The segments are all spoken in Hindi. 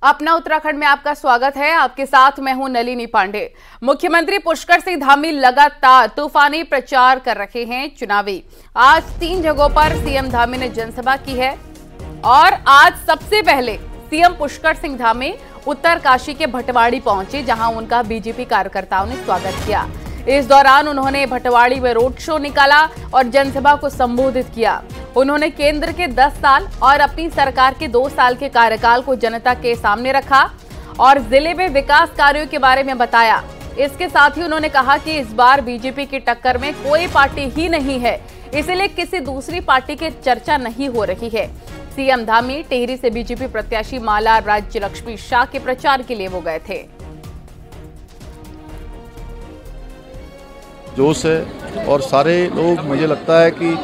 अपना उत्तराखंड में आपका स्वागत है। आपके साथ मैं हूं नलिनी पांडे। मुख्यमंत्री पुष्कर सिंह धामी लगातार तूफानी प्रचार कर रहे हैं चुनावी। आज 3 जगहों पर सीएम धामी ने जनसभा की है और आज सबसे पहले सीएम पुष्कर सिंह धामी उत्तरकाशी के भटवाड़ी पहुंचे, जहां उनका बीजेपी कार्यकर्ताओं ने स्वागत किया। इस दौरान उन्होंने भटवाड़ी में रोड शो निकाला और जनसभा को संबोधित किया। उन्होंने केंद्र के 10 साल और अपनी सरकार के 2 साल के कार्यकाल को जनता के सामने रखा और जिले में विकास कार्यों के बारे में बताया। इसके साथ ही उन्होंने कहा कि इस बार बीजेपी की टक्कर में कोई पार्टी ही नहीं है, इसलिए किसी दूसरी पार्टी की चर्चा नहीं हो रही है। सीएम धामी टिहरी से बीजेपी प्रत्याशी माला राज्य लक्ष्मी शाह के प्रचार के लिए वो गए थे। जोश है और सारे लोग, मुझे लगता है कि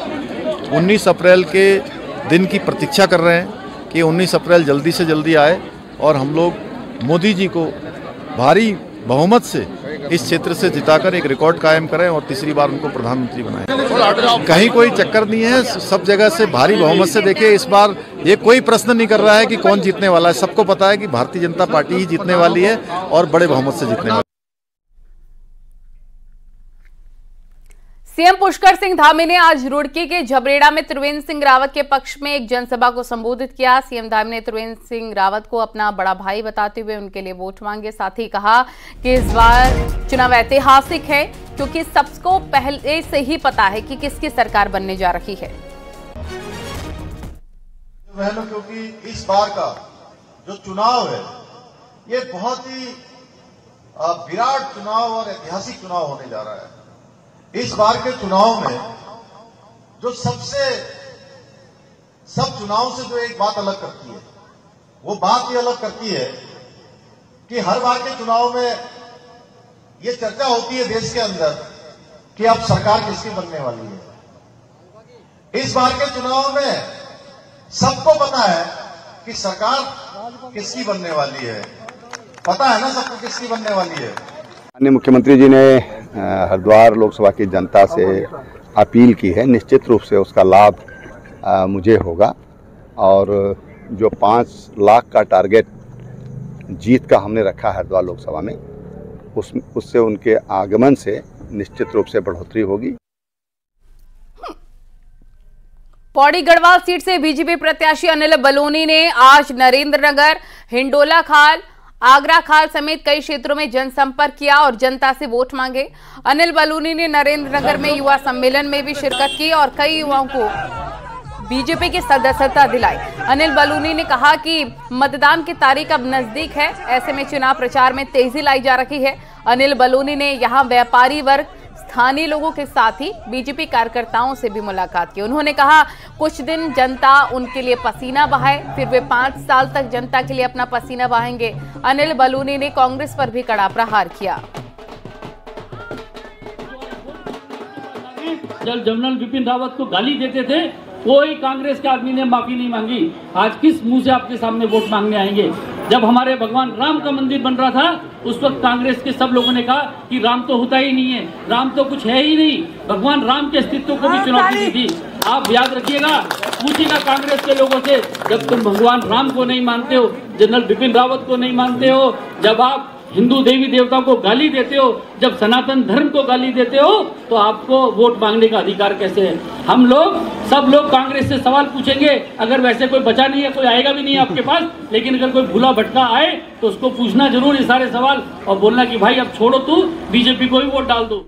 19 अप्रैल के दिन की प्रतीक्षा कर रहे हैं कि 19 अप्रैल जल्दी से जल्दी आए और हम लोग मोदी जी को भारी बहुमत से इस क्षेत्र से जिताकर एक रिकॉर्ड कायम करें और तीसरी बार उनको प्रधानमंत्री बनाएं। कहीं कोई चक्कर नहीं है, सब जगह से भारी बहुमत से। देखिए, इस बार ये कोई प्रश्न नहीं कर रहा है कि कौन जीतने वाला है। सबको पता है कि भारतीय जनता पार्टी ही जीतने वाली है और बड़े बहुमत से जीतने वाली है। सीएम पुष्कर सिंह धामी ने आज रुड़की के झबरेड़ा में त्रिवेंद्र सिंह रावत के पक्ष में एक जनसभा को संबोधित किया। सीएम धामी ने त्रिवेंद्र सिंह रावत को अपना बड़ा भाई बताते हुए उनके लिए वोट मांगे। साथ ही कहा कि इस बार चुनाव ऐतिहासिक है क्योंकि सबको पहले से ही पता है कि किसकी सरकार बनने जा रही है। क्योंकि इस बार का जो चुनाव है ये बहुत ही विराट चुनाव और ऐतिहासिक चुनाव होने जा रहा है। इस बार के चुनाव में जो सब चुनाव से जो एक बात अलग करती है, वो बात ये अलग करती है कि हर बार के चुनाव में ये चर्चा होती है देश के अंदर कि अब सरकार किसकी बनने वाली है। इस बार के चुनाव में सबको पता है कि सरकार किसकी बनने वाली है। पता है ना सबको किसकी बनने वाली है। माननीय मुख्यमंत्री जी ने हरिद्वार लोकसभा की जनता से अपील की है। निश्चित रूप से उसका लाभ मुझे होगा और जो 5 लाख का टारगेट जीत का हमने रखा है हरिद्वार लोकसभा में, उससे उनके आगमन से निश्चित रूप से बढ़ोतरी होगी। पौड़ी गढ़वाल सीट से बीजेपी प्रत्याशी अनिल बलूनी ने आज नरेंद्र नगर, हिंडोला खाल, आगरा खाल समेत कई क्षेत्रों में जनसंपर्क किया और जनता से वोट मांगे। अनिल बलूनी ने नरेंद्र नगर में युवा सम्मेलन में भी शिरकत की और कई युवाओं को बीजेपी की सदस्यता दिलाई। अनिल बलूनी ने कहा कि मतदान की तारीख अब नजदीक है, ऐसे में चुनाव प्रचार में तेजी लाई जा रही है। अनिल बलूनी ने यहां व्यापारी वर्ग, स्थानीय लोगों के साथ ही बीजेपी कार्यकर्ताओं से भी मुलाकात की। उन्होंने कहा कुछ दिन जनता उनके लिए पसीना बहाए, फिर वे 5 साल तक जनता के लिए अपना पसीना बहाएंगे। अनिल बलूनी ने कांग्रेस पर भी कड़ा प्रहार किया। जब जनरल बिपिन रावत को गाली देते थे, कोई कांग्रेस के आदमी ने माफी नहीं मांगी। आज किस मुंह से आपके सामने वोट मांगने आएंगे? जब हमारे भगवान राम का मंदिर बन रहा था, उस वक्त कांग्रेस के सब लोगों ने कहा कि राम तो होता ही नहीं है, राम तो कुछ है ही नहीं। भगवान राम के अस्तित्व को भी चुनौती दी थी। आप याद रखिएगा, पूछिएगा कांग्रेस के लोगों से, जब तुम भगवान राम को नहीं मानते हो, जनरल बिपिन रावत को नहीं मानते हो, जब आप हिंदू देवी देवताओं को गाली देते हो, जब सनातन धर्म को गाली देते हो, तो आपको वोट मांगने का अधिकार कैसे है? हम लोग सब लोग कांग्रेस से सवाल पूछेंगे। अगर वैसे कोई बचा नहीं है, कोई आएगा भी नहीं है आपके पास, लेकिन अगर कोई भूला भटका आए तो उसको पूछना जरूर ये सारे सवाल और बोलना कि भाई अब छोड़ो, तू बीजेपी को ही वोट डाल दो।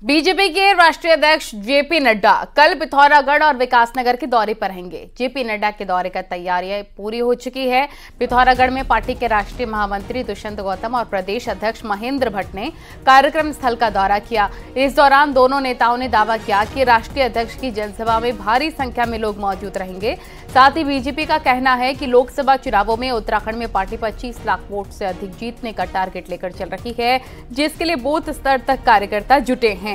बीजेपी के राष्ट्रीय अध्यक्ष जेपी नड्डा कल पिथौरागढ़ और विकासनगर के दौरे पर रहेंगे। जेपी नड्डा के दौरे का तैयारियां पूरी हो चुकी है। पिथौरागढ़ में पार्टी के राष्ट्रीय महामंत्री दुष्यंत गौतम और प्रदेश अध्यक्ष महेंद्र भट्ट ने कार्यक्रम स्थल का दौरा किया। इस दौरान दोनों नेताओं ने दावा किया कि राष्ट्रीय अध्यक्ष की जनसभा में भारी संख्या में लोग मौजूद रहेंगे। साथ ही बीजेपी का कहना है कि लोकसभा चुनावों में उत्तराखंड में पार्टी 25 लाख वोट से अधिक जीतने का टारगेट लेकर चल रही है, जिसके लिए बूथ स्तर तक कार्यकर्ता जुटे हैं।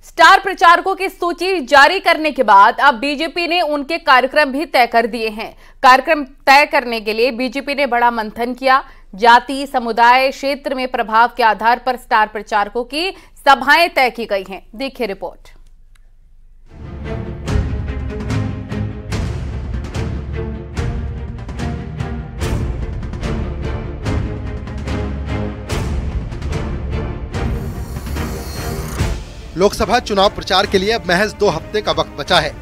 स्टार प्रचारकों की सूची जारी करने के बाद अब बीजेपी ने उनके कार्यक्रम भी तय कर दिए हैं। कार्यक्रम तय करने के लिए बीजेपी ने बड़ा मंथन किया। जाति, समुदाय, क्षेत्र में प्रभाव के आधार पर स्टार प्रचारकों की सभाएं तय की गई हैं। देखिए रिपोर्ट। लोकसभा चुनाव प्रचार के लिए अब महज 2 हफ्ते का वक्त बचा है।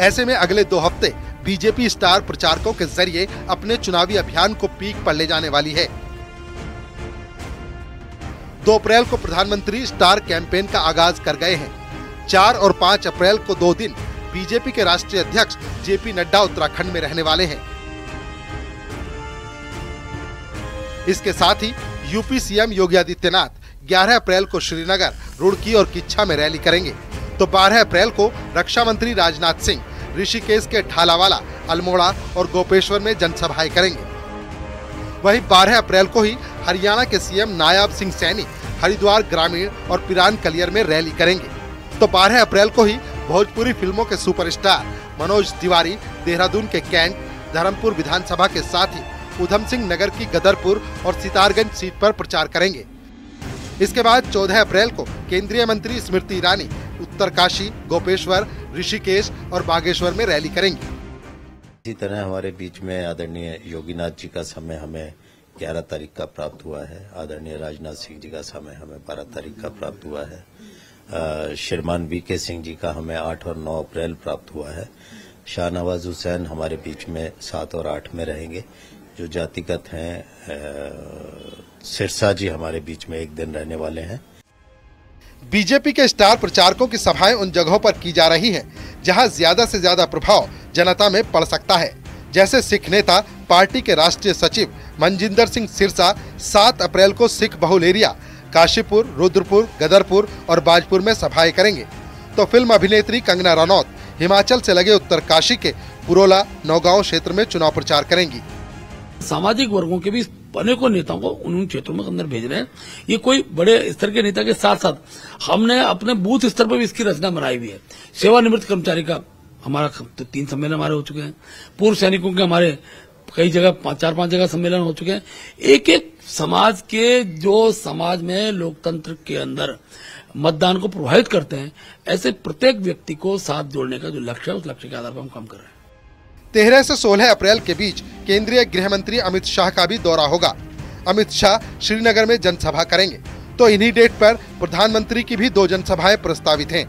ऐसे में अगले 2 हफ्ते बीजेपी स्टार प्रचारकों के जरिए अपने चुनावी अभियान को पीक पर ले जाने वाली है। 2 अप्रैल को प्रधानमंत्री स्टार कैंपेन का आगाज कर गए हैं। 4 और 5 अप्रैल को 2 दिन बीजेपी के राष्ट्रीय अध्यक्ष जेपी नड्डा उत्तराखंड में रहने वाले हैं। इसके साथ ही यूपी सीएम योगी आदित्यनाथ 11 अप्रैल को श्रीनगर, रुड़की और किच्छा में रैली करेंगे, तो 12 अप्रैल को रक्षा मंत्री राजनाथ सिंह ऋषिकेश के ढालावाला, अल्मोड़ा और गोपेश्वर में जनसभाएं करेंगे। वहीं 12 अप्रैल को ही हरियाणा के सीएम नायब सिंह सैनी हरिद्वार ग्रामीण और पिरान कलियर में रैली करेंगे, तो 12 अप्रैल को ही भोजपुरी फिल्मों के सुपरस्टार मनोज तिवारी देहरादून के कैंट, धर्मपुर विधानसभा के साथ ही उधम सिंह नगर की गदरपुर और सितारगंज सीट पर प्रचार करेंगे। इसके बाद 14 अप्रैल को केंद्रीय मंत्री स्मृति ईरानी उत्तरकाशी, गोपेश्वर, ऋषिकेश और बागेश्वर में रैली करेंगी। इसी तरह हमारे बीच में आदरणीय योगीनाथ जी का समय हमें 11 तारीख का प्राप्त हुआ है। आदरणीय राजनाथ सिंह जी का समय हमें 12 तारीख का प्राप्त हुआ है। श्रीमान वीके सिंह जी का हमें 8 और 9 अप्रैल प्राप्त हुआ है। शाहनवाज हुसैन हमारे बीच में 7 और 8 में रहेंगे। जो जातिगत हैं, सिरसा जी हमारे बीच में एक दिन रहने वाले हैं। बीजेपी के स्टार प्रचारकों की सभाएं उन जगहों पर की जा रही हैं जहां ज्यादा से ज्यादा प्रभाव जनता में पड़ सकता है। जैसे सिख नेता पार्टी के राष्ट्रीय सचिव मनजिंदर सिंह सिरसा 7 अप्रैल को सिख बहुल एरिया काशीपुर, रुद्रपुर, गदरपुर और बाजपुर में सभाएं करेंगे, तो फिल्म अभिनेत्री कंगना रनौत हिमाचल से लगे उत्तरकाशी के पुरोला, नौगांव क्षेत्र में चुनाव प्रचार करेंगी। सामाजिक वर्गों के भी अनेकों नेताओं को उन क्षेत्रों में अंदर भेज रहे हैं। ये कोई बड़े स्तर के नेता के साथ साथ हमने अपने बूथ स्तर पर भी इसकी रचना बनाई हुई है। सेवानिवृत्त कर्मचारी का हमारा 3 सम्मेलन हमारे हो चुके हैं। पूर्व सैनिकों के हमारे कई जगह 4-5 जगह सम्मेलन हो चुके हैं। एक एक समाज के जो समाज में लोकतंत्र के अंदर मतदान को प्रभावित करते हैं, ऐसे प्रत्येक व्यक्ति को साथ जोड़ने का जो लक्ष्य है, उस लक्ष्य के आधार पर हम काम कर रहे हैं। 13 से 16 अप्रैल के बीच केंद्रीय गृह मंत्री अमित शाह का भी दौरा होगा। अमित शाह श्रीनगर में जनसभा करेंगे, तो इन्हीं डेट पर प्रधानमंत्री की भी 2 जनसभाएं प्रस्तावित हैं,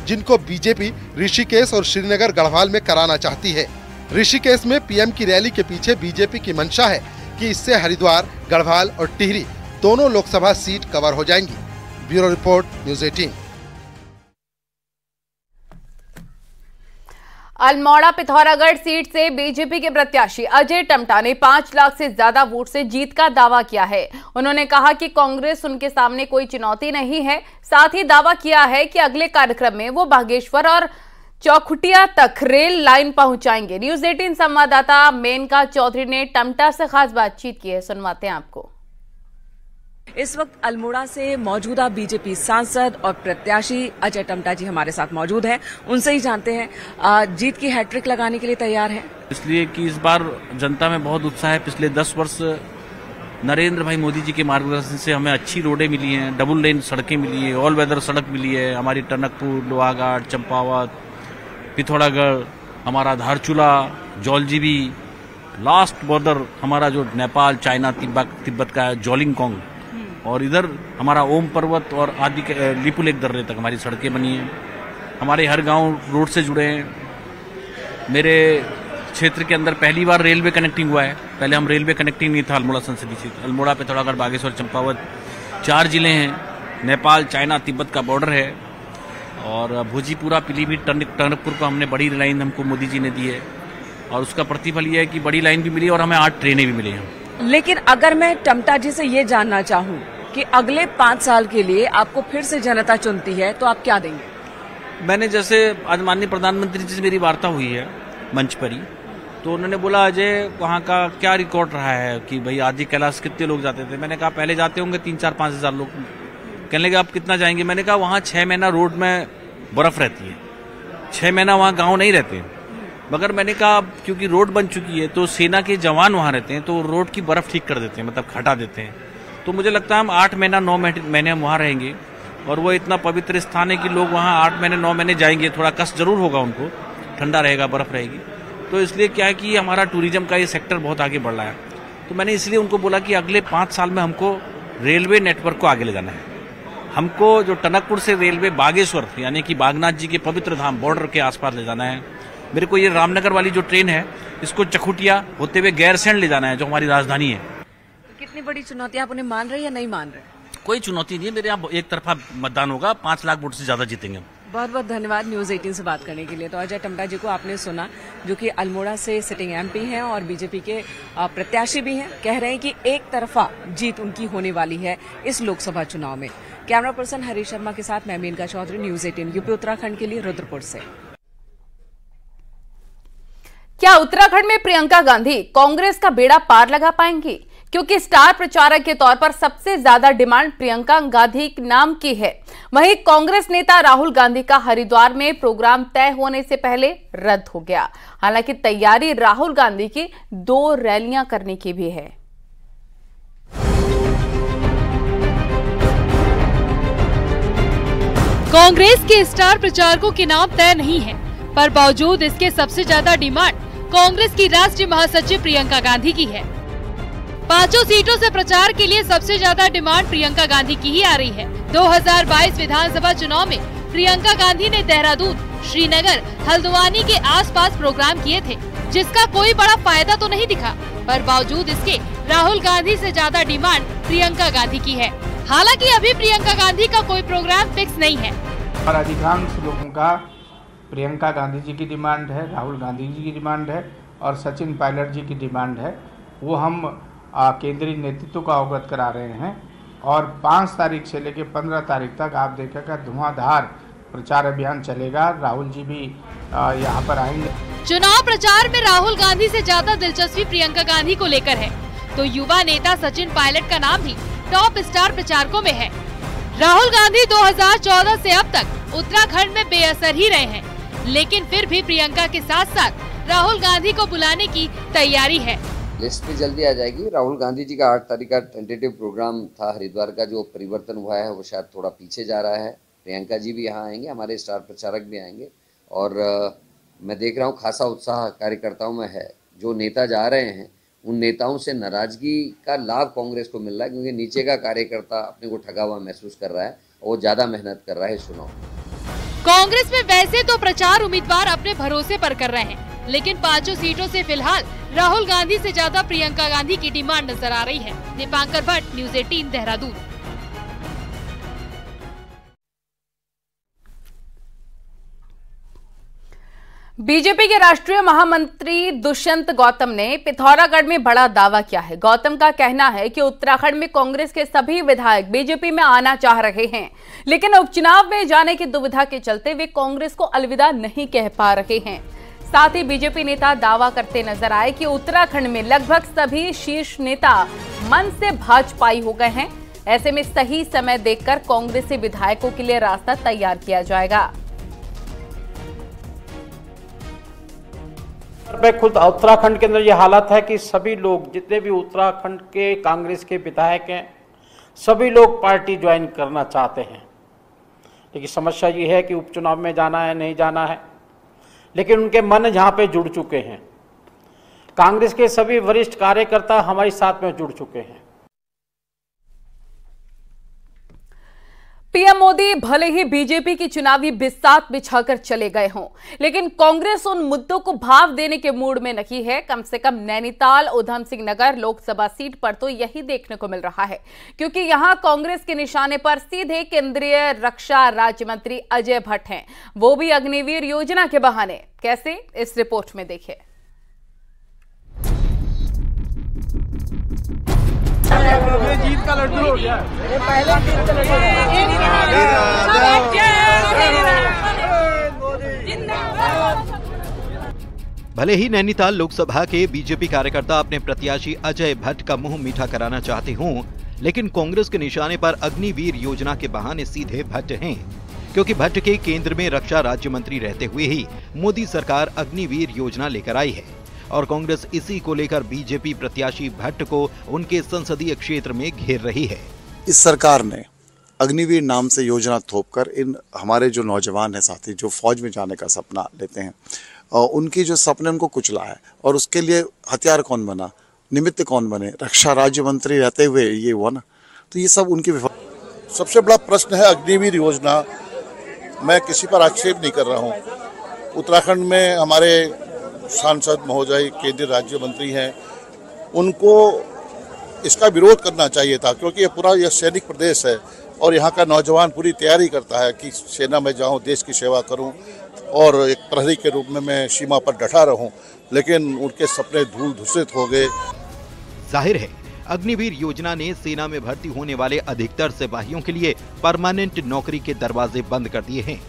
जिनको बीजेपी ऋषिकेश और श्रीनगर गढ़वाल में कराना चाहती है। ऋषिकेश में पीएम की रैली के पीछे बीजेपी की मंशा है कि इससे हरिद्वार, गढ़वाल और टिहरी दोनों लोकसभा सीट कवर हो जाएंगी। Bureau report, news 18। Almora Pithoragarh seat से बीजेपी के प्रत्याशी अजय टम्टा ने 5 लाख से ज्यादा वोट से जीत का दावा किया है। उन्होंने कहा कि कांग्रेस उनके सामने कोई चुनौती नहीं है। साथ ही दावा किया है कि अगले कार्यक्रम में वो बागेश्वर और चौखुटिया तक रेल लाइन पहुंचाएंगे। न्यूज़ 18 संवाददाता मेनका चौधरी ने टम्टा से खास बातचीत की है, सुनवाते हैं आपको। इस वक्त अल्मोड़ा से मौजूदा बीजेपी सांसद और प्रत्याशी अजय टम्टा जी हमारे साथ मौजूद हैं। उनसे ही जानते हैं, जीत की हैट्रिक लगाने के लिए तैयार हैं? इसलिए कि इस बार जनता में बहुत उत्साह है। पिछले 10 वर्ष नरेंद्र भाई मोदी जी के मार्गदर्शन से हमें अच्छी रोडें मिली हैं, डबल लेन सड़कें मिली है, ऑल वेदर सड़क मिली है। हमारी टनकपुर, लोहाघाट, चंपावत, पिथौरागढ़, हमारा धारचूला, जौलजीबी, लास्ट बॉर्डर हमारा जो नेपाल, चाइना, तिब्बत का है जोलिंगकोंग, और इधर हमारा ओम पर्वत और आदि लिपुलेख दर्रे तक हमारी सड़कें बनी हैं। हमारे हर गांव रोड से जुड़े हैं। मेरे क्षेत्र के अंदर पहली बार रेलवे कनेक्टिंग हुआ है। पहले हम रेलवे कनेक्टिंग नहीं था अल्मोड़ा संसदीय क्षेत्र। अल्मोड़ा, पिथौरागढ़, बागेश्वर, चंपावत 4 जिले हैं। नेपाल, चाइना, तिब्बत का बॉर्डर है। और भोजीपुरा, पीलीभीत, टनकपुर को हमने बड़ी लाइन हमको मोदी जी ने दी है, और उसका प्रतिफल ये है कि बड़ी लाइन भी मिली और हमें 8 ट्रेनें भी मिली हैं। लेकिन अगर मैं टम्टा जी से ये जानना चाहूँ कि अगले 5 साल के लिए आपको फिर से जनता चुनती है, तो आप क्या देंगे? मैंने जैसे आज माननीय प्रधानमंत्री जी से मेरी वार्ता हुई है मंच पर ही, तो उन्होंने बोला अजय वहाँ का क्या रिकॉर्ड रहा है कि भाई आदि कैलाश कितने लोग जाते थे। मैंने कहा पहले जाते होंगे 3-4-5 हज़ार लोग। कहने लगे आप कितना जाएंगे? मैंने कहा वहाँ 6 महीना रोड में बर्फ रहती है, 6 महीना वहाँ गाँव नहीं रहते। मगर मैंने कहा क्योंकि रोड बन चुकी है तो सेना के जवान वहाँ रहते हैं तो रोड की बर्फ ठीक कर देते हैं, मतलब हटा देते हैं। तो मुझे लगता है हम 8 महीना 9 महीने हम वहाँ रहेंगे और वो इतना पवित्र स्थान है कि लोग वहाँ 8 महीने 9 महीने जाएंगे। थोड़ा कष्ट जरूर होगा उनको, ठंडा रहेगा, बर्फ रहेगी। तो इसलिए क्या है कि हमारा टूरिज्म का ये सेक्टर बहुत आगे बढ़ रहा है। तो मैंने इसलिए उनको बोला कि अगले 5 साल में हमको रेलवे नेटवर्क को आगे ले जाना है। हमको जो टनकपुर से रेलवे बागेश्वर यानी कि बागनाथ जी के पवित्र धाम बॉर्डर के आसपास ले जाना है। मेरे को ये रामनगर वाली जो ट्रेन है इसको चकुटिया होते हुए गैरसैंण ले जाना है जो हमारी राजधानी है। कितनी बड़ी चुनौती, आप उन्हें मान रहे हैं या नहीं मान रहे? कोई चुनौती नहीं है, मेरे यहाँ एक तरफा मतदान होगा, 5 लाख वोट से ज्यादा जीतेंगे। बहुत बहुत धन्यवाद न्यूज 18 से बात करने के लिए। तो अजय टम्टा जी को आपने सुना, जो कि अल्मोड़ा से सिटिंग एमपी हैं और बीजेपी के प्रत्याशी भी हैं। कह रहे हैं कि एक तरफा जीत उनकी होने वाली है इस लोकसभा चुनाव में। कैमरा पर्सन हरीश शर्मा के साथ मैं मेनका चौधरी, न्यूज 18 यूपी उत्तराखंड के लिए रुद्रपुर से। क्या उत्तराखंड में प्रियंका गांधी कांग्रेस का बेड़ा पार लगा पाएंगी? क्योंकि स्टार प्रचारक के तौर पर सबसे ज्यादा डिमांड प्रियंका गांधी नाम की है। वहीं कांग्रेस नेता राहुल गांधी का हरिद्वार में प्रोग्राम तय होने से पहले रद्द हो गया। हालांकि तैयारी राहुल गांधी की 2 रैलियां करने की भी है। कांग्रेस के स्टार प्रचारकों के नाम तय नहीं है, पर बावजूद इसके सबसे ज्यादा डिमांड कांग्रेस की राष्ट्रीय महासचिव प्रियंका गांधी की है। 5 सीटों से प्रचार के लिए सबसे ज्यादा डिमांड प्रियंका गांधी की ही आ रही है। 2022 विधानसभा चुनाव में प्रियंका गांधी ने देहरादून, श्रीनगर, हल्द्वानी के आसपास प्रोग्राम किए थे, जिसका कोई बड़ा फायदा तो नहीं दिखा, पर बावजूद इसके राहुल गांधी से ज्यादा डिमांड प्रियंका गांधी की है। हालांकि अभी प्रियंका गांधी का कोई प्रोग्राम फिक्स नहीं है। और अधिकांश लोगों का प्रियंका गांधी जी की डिमांड है, राहुल गांधी जी की डिमांड है और सचिन पायलट जी की डिमांड है। वो हम केंद्रीय नेतृत्व को अवगत करा रहे हैं और 5 तारीख से लेकर 15 तारीख तक आप देखेगा धुआंधार प्रचार अभियान चलेगा। राहुल जी भी यहाँ पर आएंगे। चुनाव प्रचार में राहुल गांधी से ज्यादा दिलचस्पी प्रियंका गांधी को लेकर है, तो युवा नेता सचिन पायलट का नाम भी टॉप स्टार प्रचारकों में है। राहुल गांधी 2014 से अब तक उत्तराखंड में बेअसर ही रहे हैं, लेकिन फिर भी प्रियंका के साथ साथ राहुल गांधी को बुलाने की तैयारी है। लिस्ट भी जल्दी आ जाएगी। राहुल गांधी जी का 8 तारीख का टेंटेटिव प्रोग्राम था हरिद्वार का, जो परिवर्तन हुआ है वो शायद थोड़ा पीछे जा रहा है। प्रियंका जी भी यहाँ आएंगे, हमारे स्टार प्रचारक भी आएंगे और मैं देख रहा हूँ खासा उत्साह कार्यकर्ताओं में है। जो नेता जा रहे हैं उन नेताओं से नाराजगी का लाभ कांग्रेस को मिल रहा है, क्योंकि नीचे का कार्यकर्ता अपने को ठगा हुआ महसूस कर रहा है और वो ज्यादा मेहनत कर रहा है इस चुनाव। कांग्रेस में वैसे तो प्रचार उम्मीदवार अपने भरोसे पर कर रहे हैं, लेकिन 5 सीटों से फिलहाल राहुल गांधी से ज्यादा प्रियंका गांधी की डिमांड नजर आ रही है। दीपांकर भट्ट, न्यूज 18 देहरादून। बीजेपी के राष्ट्रीय महामंत्री दुष्यंत गौतम ने पिथौरागढ़ में बड़ा दावा किया है। गौतम का कहना है कि उत्तराखंड में कांग्रेस के सभी विधायक बीजेपी में आना चाह रहे हैं, लेकिन उपचुनाव में जाने की दुविधा के चलते वे कांग्रेस को अलविदा नहीं कह पा रहे हैं। साथ ही बीजेपी नेता दावा करते नजर आए कि उत्तराखंड में लगभग सभी शीर्ष नेता मन से भाजपाई हो गए हैं। ऐसे में सही समय देखकर कांग्रेसी विधायकों के लिए रास्ता तैयार किया जाएगा। खुद उत्तराखंड के अंदर ये हालत है कि सभी लोग, जितने भी उत्तराखंड के कांग्रेस के विधायक हैं, सभी लोग पार्टी ज्वाइन करना चाहते हैं, लेकिन समस्या ये है कि उपचुनाव में जाना है नहीं जाना है, लेकिन उनके मन जहां पे जुड़ चुके हैं। कांग्रेस के सभी वरिष्ठ कार्यकर्ता हमारे साथ में जुड़ चुके हैं। पीएम मोदी भले ही बीजेपी की चुनावी बिसात बिछाकर चले गए हों, लेकिन कांग्रेस उन मुद्दों को भाव देने के मूड में नहीं है। कम से कम नैनीताल, उधम सिंह नगर लोकसभा सीट पर तो यही देखने को मिल रहा है, क्योंकि यहां कांग्रेस के निशाने पर सीधे केंद्रीय रक्षा राज्य मंत्री अजय भट्ट हैं, वो भी अग्निवीर योजना के बहाने। कैसे, इस रिपोर्ट में देखिए। ये जीत का लड्डू हो गया। ये पहले जीत का लड्डू। भले ही नैनीताल लोकसभा के बीजेपी कार्यकर्ता अपने प्रत्याशी अजय भट्ट का मुंह मीठा कराना चाहते हों, लेकिन कांग्रेस के निशाने पर अग्निवीर योजना के बहाने सीधे भट्ट हैं, क्योंकि भट्ट के केंद्र में रक्षा राज्य मंत्री रहते हुए ही मोदी सरकार अग्निवीर योजना लेकर आई है और कांग्रेस इसी को लेकर बीजेपी प्रत्याशी भट्ट को उनके संसदीय क्षेत्र में घेर रही है। इस सरकार ने अग्निवीर नाम से योजना थोपकर इन हमारे जो नौजवान हैं साथी जो फौज में जाने का सपना लेते हैं और उनकी जो सपने उनको कुचला है और उसके लिए हथियार कौन बना, निमित्त कौन बने, रक्षा राज्य मंत्री रहते हुए ये हुआ ना, तो ये सब उनकी सबसे बड़ा प्रश्न है अग्निवीर योजना। मैं किसी पर आक्षेप नहीं कर रहा हूँ। उत्तराखंड में हमारे सांसद महोदय केंद्रीय राज्य मंत्री हैं, उनको इसका विरोध करना चाहिए था क्योंकि यह सैनिक प्रदेश है और यहाँ का नौजवान पूरी तैयारी करता है कि सेना में जाऊँ, देश की सेवा करूँ और एक प्रहरी के रूप में मैं सीमा पर डटा रहूँ, लेकिन उनके सपने धूल धूसित हो गए। जाहिर है अग्निवीर योजना ने सेना में भर्ती होने वाले अधिकतर सिपाहियों के लिए परमानेंट नौकरी के दरवाजे बंद कर दिए हैं।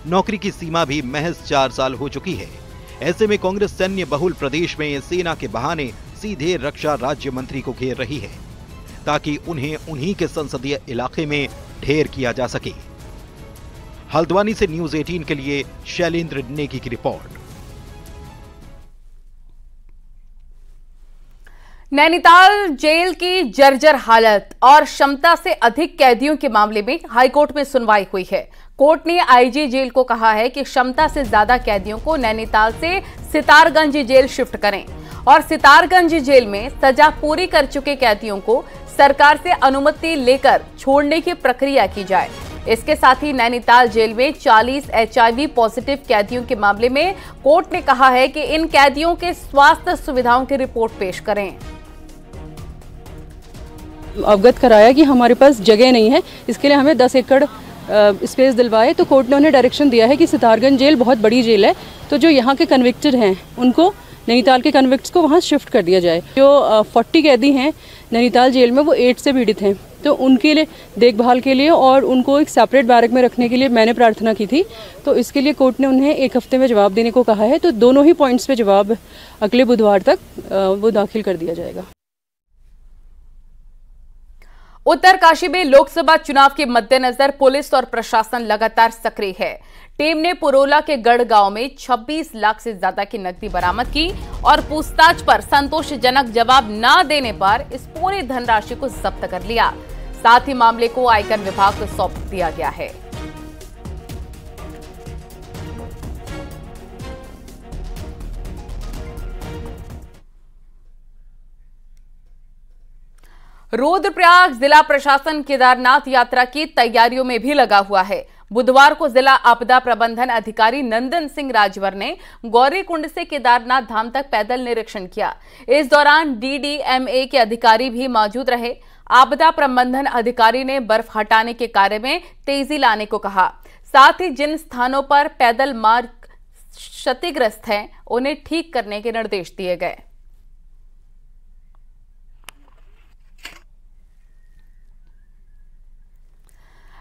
नौकरी की सीमा भी महज 4 साल हो चुकी है। ऐसे में कांग्रेस सैन्य बहुल प्रदेश में सेना के बहाने सीधे रक्षा राज्य मंत्री को घेर रही है ताकि उन्हें उन्हीं के संसदीय इलाके में ढेर किया जा सके। हल्द्वानी से न्यूज़ 18 के लिए शैलेंद्र नेगी की रिपोर्ट। नैनीताल जेल की जर्जर हालत और क्षमता से अधिक कैदियों के मामले में हाईकोर्ट में सुनवाई हुई है। कोर्ट ने आईजी जेल को कहा है कि क्षमता से ज्यादा कैदियों को नैनीताल से सितारगंज जेल शिफ्ट करें और सितारगंज जेल में सजा पूरी कर चुके कैदियों को सरकार से अनुमति लेकर छोड़ने की प्रक्रिया की जाए। इसके साथ ही नैनीताल जेल में 40 HIV पॉजिटिव कैदियों के मामले में कोर्ट ने कहा है कि इन कैदियों के स्वास्थ्य सुविधाओं की रिपोर्ट पेश करें। अवगत कराया कि हमारे पास जगह नहीं है, इसके लिए हमें 10 एकड़ स्पेस दिलवाए, तो कोर्ट ने उन्हें डायरेक्शन दिया है कि सितारगंज जेल बहुत बड़ी जेल है, तो जो यहाँ के कन्विक्टेड हैं उनको नैनीताल के कन्विक्ट्स को वहाँ शिफ्ट कर दिया जाए। जो 40 कैदी हैं नैनीताल जेल में वो एड्स से पीड़ित हैं, तो उनके लिए देखभाल के लिए और उनको एक सेपरेट बैरक में रखने के लिए मैंने प्रार्थना की थी, तो इसके लिए कोर्ट ने उन्हें 1 हफ्ते में जवाब देने को कहा है। तो दोनों ही पॉइंट्स पे जवाब अगले बुधवार तक वो दाखिल कर दिया जाएगा। उत्तरकाशी में लोकसभा चुनाव के मद्देनजर पुलिस और प्रशासन लगातार सक्रिय है। टीम ने पुरोला के गढ़ गांव में 26 लाख से ज्यादा की नकदी बरामद की और पूछताछ पर संतोषजनक जवाब न देने पर इस पूरी धनराशि को जब्त कर लिया। साथ ही मामले को आयकर विभाग को सौंप दिया गया है। रुद्रप्रयाग जिला प्रशासन केदारनाथ यात्रा की तैयारियों में भी लगा हुआ है। बुधवार को जिला आपदा प्रबंधन अधिकारी नंदन सिंह राजवर ने गौरीकुंड से केदारनाथ धाम तक पैदल निरीक्षण किया। इस दौरान DDMA के अधिकारी भी मौजूद रहे। आपदा प्रबंधन अधिकारी ने बर्फ हटाने के कार्य में तेजी लाने को कहा। साथ ही जिन स्थानों पर पैदल मार्ग क्षतिग्रस्त हैं उन्हें ठीक करने के निर्देश दिए गए।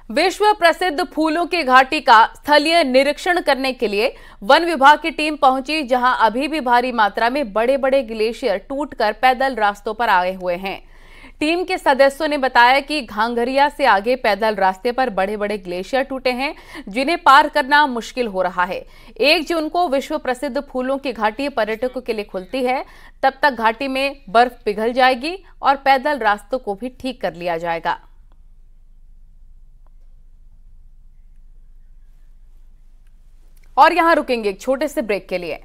विश्व प्रसिद्ध फूलों की घाटी का स्थलीय निरीक्षण करने के लिए वन विभाग की टीम पहुंची, जहां अभी भी भारी मात्रा में बड़े बड़े ग्लेशियर टूटकर पैदल रास्तों पर आए हुए हैं। टीम के सदस्यों ने बताया कि घांघरिया से आगे पैदल रास्ते पर बड़े बड़े ग्लेशियर टूटे हैं, जिन्हें पार करना मुश्किल हो रहा है। 1 जून को विश्व प्रसिद्ध फूलों की घाटी पर्यटकों के लिए खुलती है। तब तक घाटी में बर्फ पिघल जाएगी और पैदल रास्तों को भी ठीक कर लिया जाएगा। और यहां रुकेंगे एक छोटे से ब्रेक के लिए।